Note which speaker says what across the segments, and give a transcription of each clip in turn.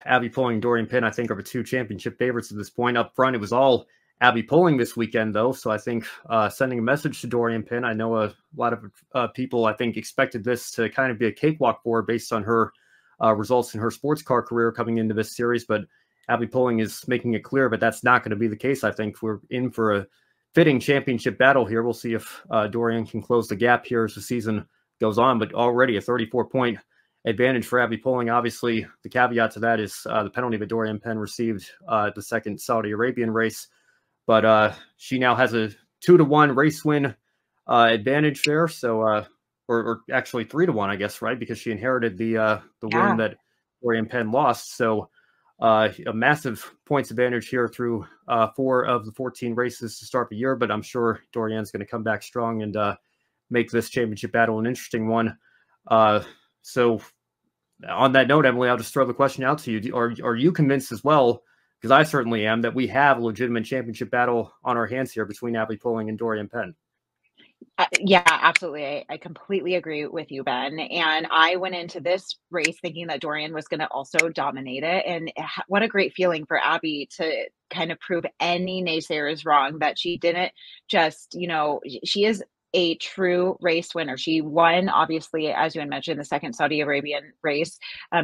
Speaker 1: Abbi Pulling and Doriane Pin, I think, are the two championship favorites at this point. Up front, it was all Abbi Pulling this weekend, though. So I think sending a message to Doriane Pin, I know a lot of people, I think, expected this to kind of be a cakewalk for her based on her results in her sports car career coming into this series. But Abbi Pulling is making it clear that that's not going to be the case. I think we're in for a fitting championship battle here. We'll see if Doriane can close the gap here as the season goes on. But already a 34-point advantage for Abbi Pulling. Obviously, the caveat to that is the penalty that Doriane Pin received the second Saudi Arabian race. But she now has a 2-1 race win advantage there. So, or actually 3-1, I guess, right? Because she inherited the win that Doriane Pin lost. So a massive points advantage here through 4 of the 14 races to start the year. But I'm sure Doriane's going to come back strong and make this championship battle an interesting one. So on that note, Emily, I'll just throw the question out to you. Are you convinced as well, because I certainly am, that we have a legitimate championship battle on our hands here between Abbi Pulling and Doriane Pin?
Speaker 2: Yeah, absolutely. I completely agree with you, Ben. And I went into this race thinking that Doriane was going to also dominate it. And what a great feeling for Abbi to kind of prove any naysayers wrong, that she didn't just, she is a true race winner. She won, obviously, as you had mentioned, the second Saudi Arabian race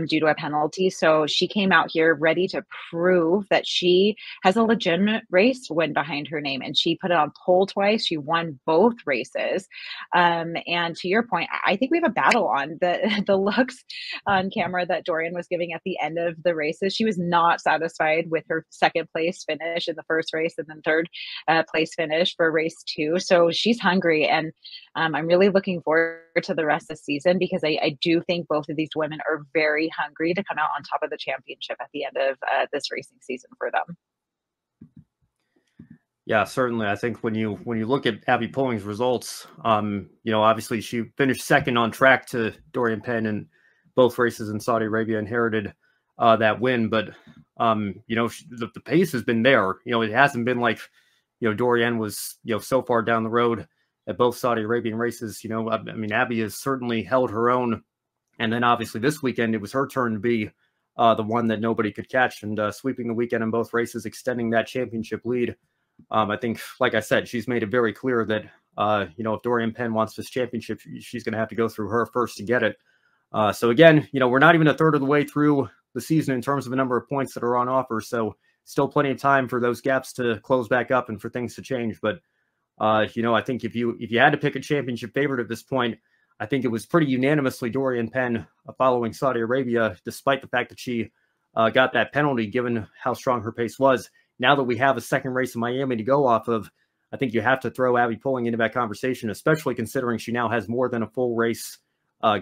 Speaker 2: due to a penalty. So she came out here ready to prove that she has a legitimate race win behind her name. And she put it on pole twice. She won both races. And to your point, I think we have a battle on. The looks on camera that Doriane was giving at the end of the races, she was not satisfied with her second place finish in the first race and then third place finish for race 2. So she's hungry. And I'm really looking forward to the rest of the season, because I do think both of these women are very hungry to come out on top of the championship at the end of this racing season for them.
Speaker 1: Yeah, certainly. I think when you look at Abbi Pulling's results, obviously she finished second on track to Doriane Pin in both races in Saudi Arabia, inherited that win. But the pace has been there. It hasn't been like Doriane was so far down the road at both Saudi Arabian races. I mean, Abbi has certainly held her own. And then obviously this weekend, it was her turn to be the one that nobody could catch, and sweeping the weekend in both races, extending that championship lead. I think, like I said, she's made it very clear that, if Doriane Pin wants this championship, she's going to have to go through her first to get it. So again, we're not even a third of the way through the season in terms of the number of points that are on offer. So still plenty of time for those gaps to close back up and for things to change. But I think if you had to pick a championship favorite at this point, I think it was pretty unanimously Doriane Pin following Saudi Arabia, despite the fact that she got that penalty, given how strong her pace was. Now that we have a second race in Miami to go off of, I think you have to throw Abbi Pulling into that conversation, especially considering she now has more than a full race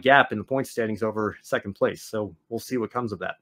Speaker 1: gap in the point standings over second place. So we'll see what comes of that.